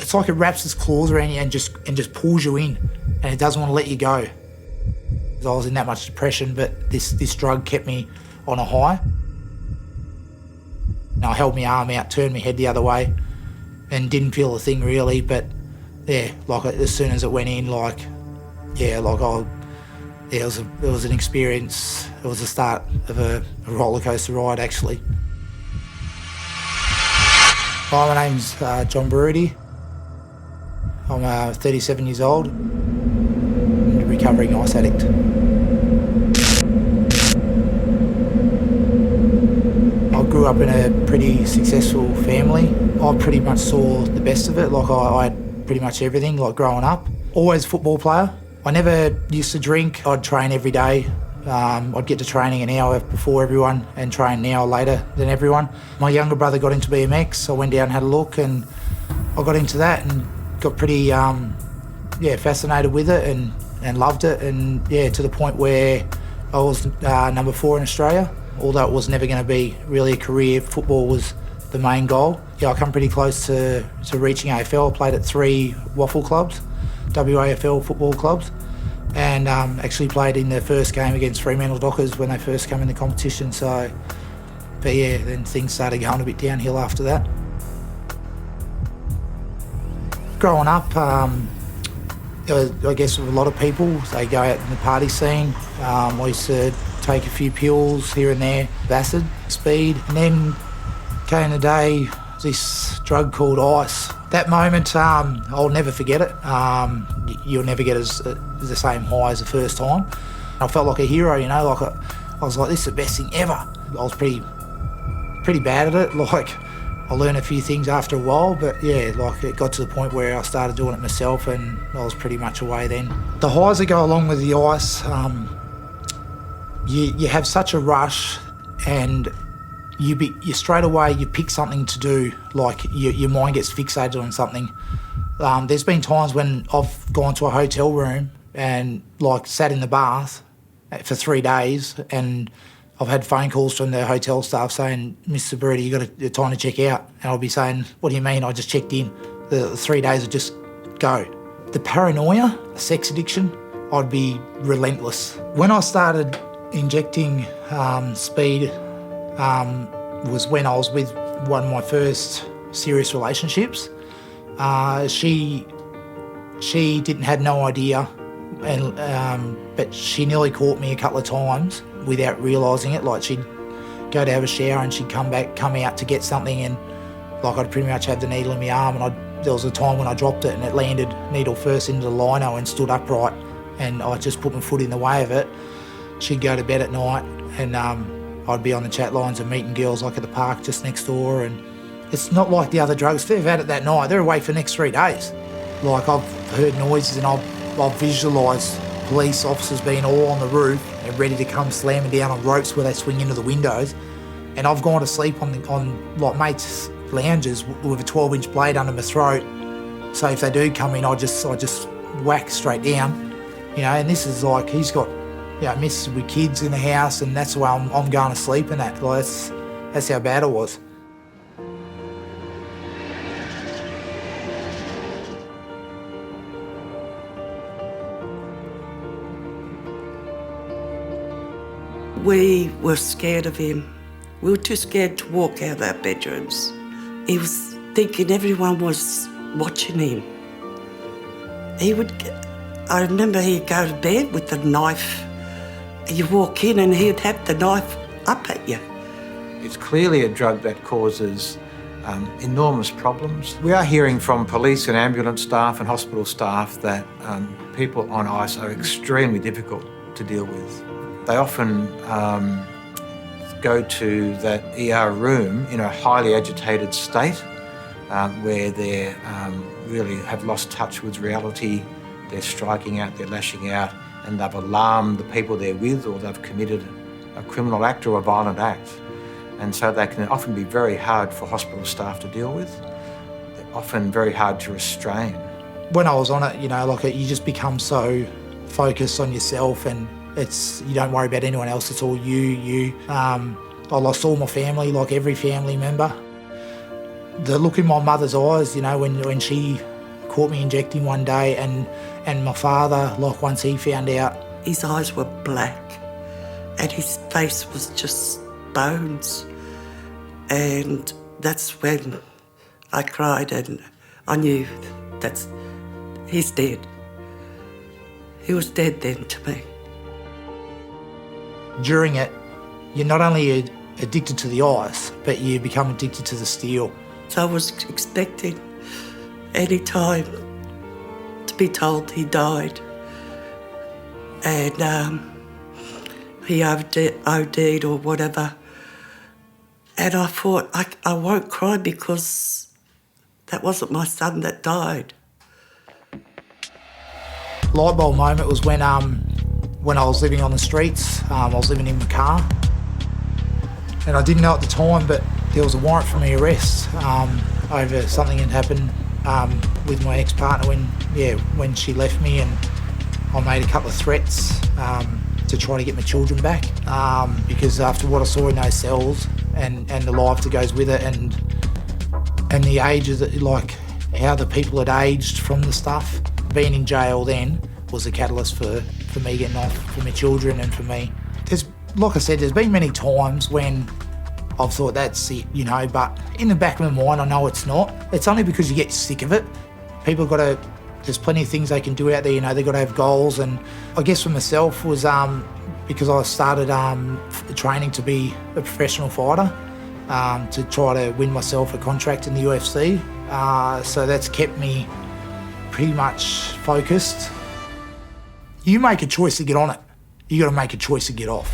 it's like it wraps its claws around you and just pulls you in, and it doesn't want to let you go. I was in that much depression, but this drug kept me on a high. I held my arm out, turned my head the other way, and didn't feel a thing really. But yeah, like as soon as it went in, it was an experience. It was the start of a roller coaster ride, actually. Hi, my name's John Baruti. I'm 37 years old, and a recovering ice addict. I grew up in a pretty successful family. I pretty much saw the best of it. I had pretty much everything, growing up. Always a football player. I never used to drink. I'd train every day. I'd get to training an hour before everyone and train an hour later than everyone. My younger brother got into BMX, so I went down and had a look, and I got into that and got pretty fascinated with it and loved it, and to the point where I was number 4 in Australia. Although it was never going to be really a career, football was the main goal. I come pretty close to reaching AFL. I played at 3 waffle clubs, WAFL football clubs, and actually played in the first game against Fremantle Dockers when they first came in the competition. Then things started going a bit downhill after that. Growing up, I guess with a lot of people, they go out in the party scene. I used to take a few pills here and there, acid, speed, and then came the day, this drug called ice. That moment, I'll never forget it. You'll never get the same high as the first time. I felt like a hero, I was like, this is the best thing ever. I was pretty bad at it. I learned a few things after a while, but it got to the point where I started doing it myself, and I was pretty much away then. The highs that go along with the ice, you have such a rush, and you straight away you pick something to do. Your mind gets fixated on something. There's been times when I've gone to a hotel room and sat in the bath for 3 days, and I've had phone calls from the hotel staff saying, "Mr. Baruti, you got time to check out." And I'll be saying, "What do you mean? I just checked in." The 3 days would just go. The paranoia, sex addiction, I'd be relentless. When I started injecting speed was when I was with one of my first serious relationships. She had no idea, but she nearly caught me a couple of times without realising it. She'd go to have a shower and she'd come out to get something, and I'd pretty much have the needle in my arm, and there was a time when I dropped it and it landed needle first into the lino and stood upright, and I just put my foot in the way of it. She'd go to bed at night, and I'd be on the chat lines and meeting girls at the park just next door, and it's not like the other drugs. If they've had it that night, they're away for the next 3 days. I've heard noises, and I've visualised police officers being all on the roof and ready to come slamming down on ropes where they swing into the windows. And I've gone to sleep on mates' lounges with a 12-inch blade under my throat. So if they do come in, I just whack straight down. And this is he's got missus with kids in the house, and that's the way I'm going to sleep, and that's how bad it was. We were scared of him. We were too scared to walk out of our bedrooms. He was thinking everyone was watching him. I remember he'd go to bed with a knife. You walk in and he'd have the knife up at you. It's clearly a drug that causes enormous problems. We are hearing from police and ambulance staff and hospital staff that people on ice are extremely difficult to deal with. They often go to that ER room in a highly agitated state where they really have lost touch with reality. They're striking out, they're lashing out, and they've alarmed the people they're with, or they've committed a criminal act or a violent act. And so they can often be very hard for hospital staff to deal with. They're often very hard to restrain. When I was on it, you just become so focused on yourself, and you don't worry about anyone else, it's all you. I lost all my family, every family member. The look in my mother's eyes, when she caught me injecting one day, and my father, like once he found out, his eyes were black and his face was just bones. And that's when I cried and I knew he's dead. He was dead then to me. During it, you're not only addicted to the ice, but you become addicted to the steel. So I was expecting any time to be told he died. And he OD'd or whatever. And I thought, I won't cry because that wasn't my son that died. Light bulb moment was when I was living on the streets. I was living in my car, and I didn't know at the time, but there was a warrant for my arrest over something that happened with my ex-partner when she left me, and I made a couple of threats to try to get my children back because after what I saw in those cells and the life that goes with it, and the ages, like how the people had aged from the stuff. Being in jail then was a catalyst for me getting off, for my children and for me. Like I said, there's been many times when I've thought that's it, but in the back of my mind I know it's not. It's only because you get sick of it. People there's plenty of things they can do out there, they've got to have goals. And I guess for myself was because I started training to be a professional fighter, to try to win myself a contract in the UFC. So that's kept me pretty much focused. You make a choice to get on it. You got to make a choice to get off.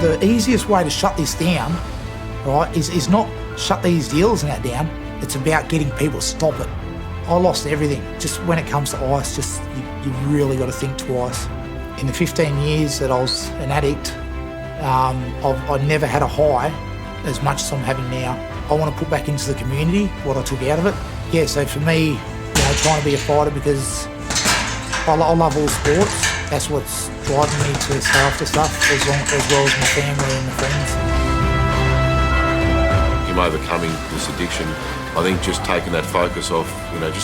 The easiest way to shut this down, right, is not shut these deals and that down. It's about getting people to stop it. I lost everything. Just when it comes to ice, you really got to think twice. In the 15 years that I was an addict, I never had a high as much as I'm having now. I want to put back into the community what I took out of it. Yeah, so for me, trying to be a fighter because I love all sports. That's what's driving me to stay after stuff, as well as my family and my friends. Him overcoming this addiction, I think just taking that focus off,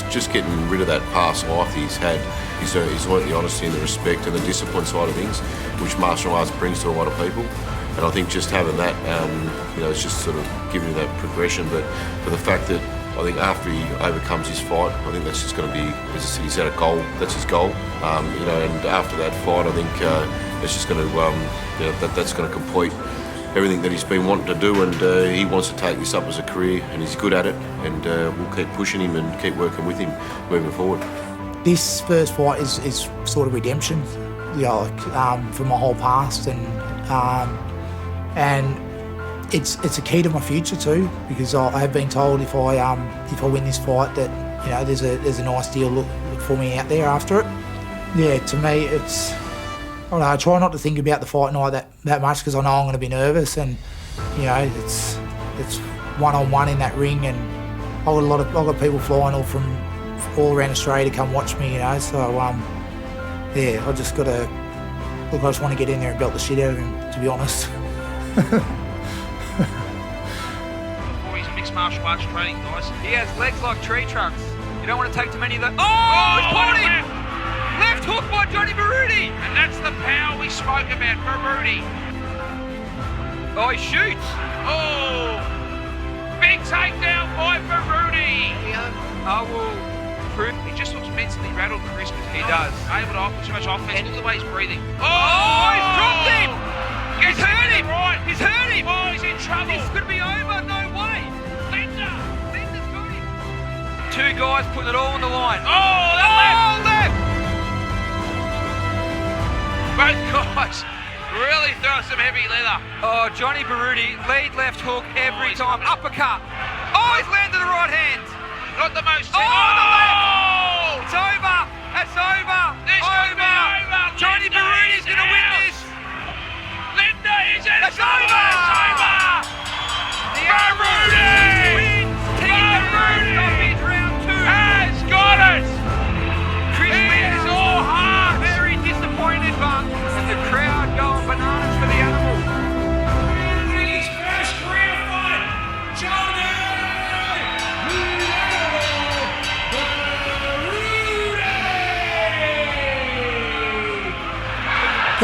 just getting rid of that past life that he's had. He's learnt the honesty and the respect and the discipline side of things, which martial arts brings to a lot of people. And I think just having that, it's just sort of giving him that progression. But for the fact that I think after he overcomes his fight, I think that's just going to be, as I said, he's had a goal. That's his goal. And after that fight, I think it's just going to, that's going to complete everything that he's been wanting to do, and he wants to take this up as a career, and he's good at it, and we'll keep pushing him and keep working with him moving forward. This first fight is sort of redemption, for my whole past, and it's a key to my future too, because I have been told if I win this fight that there's a nice deal look for me out there after it. Yeah, to me it's. I don't know, I try not to think about the fight night that much because I know I'm going to be nervous, and it's one-on-one in that ring, and I've got people flying all around Australia to come watch me, So I just got to I just want to get in there and belt the shit out of him, to be honest. Before his mixed martial arts training, guys, he has legs like tree trunks. You don't want to take too many of those. Oh, he's caught him! Left hook by Johnny Baruti! And that's the power we spoke about, Baruti. Oh, he shoots! Oh! Big takedown by Baruti! I will prove. He just looks mentally rattled, Chris. He does. Able to offer too much offense. Look at the way he's breathing. Oh, he's dropped him! He's hurt him! Right. He's hurt him! Oh, he's in trouble! This could be over, no way! Linda's got him! Two guys putting it all on the line. Oh, the left! Both guys really throw some heavy leather. Oh, Johnny Baruti, lead left hook every time. Uppercut. Oh, he's landed the right hand. Not the most... Oh, the left. It's over. That's over. This could be over. Johnny Baruti's going to win this. Linda is it. It's over. It's over. The Baruti wins. Team Baruti.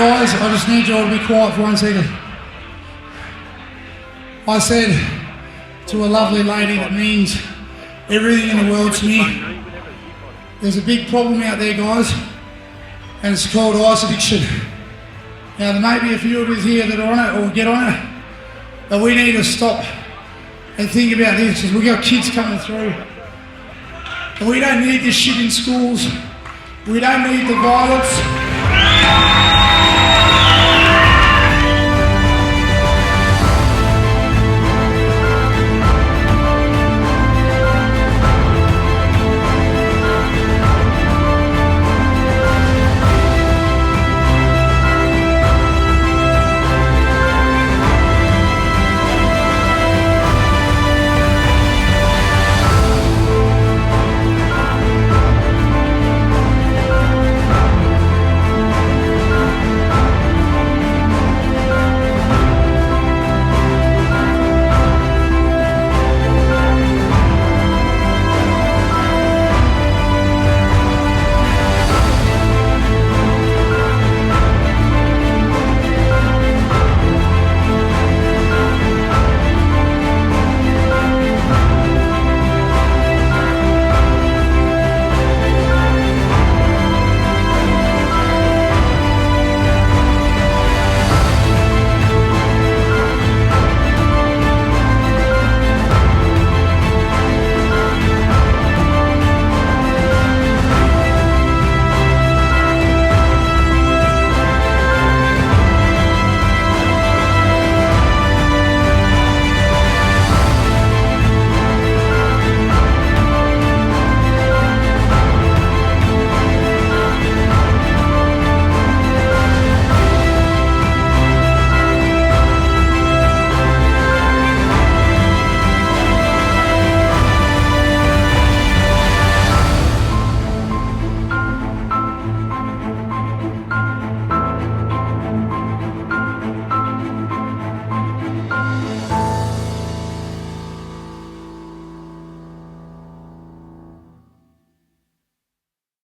Guys, I just need you all to be quiet for 1 second. I said to a lovely lady that means everything in the world to me, there's a big problem out there, guys, and it's called ice addiction. Now, there may be a few of us here that are on it or get on it, but we need to stop and think about this because we've got kids coming through. And we don't need this shit in schools. We don't need the violence.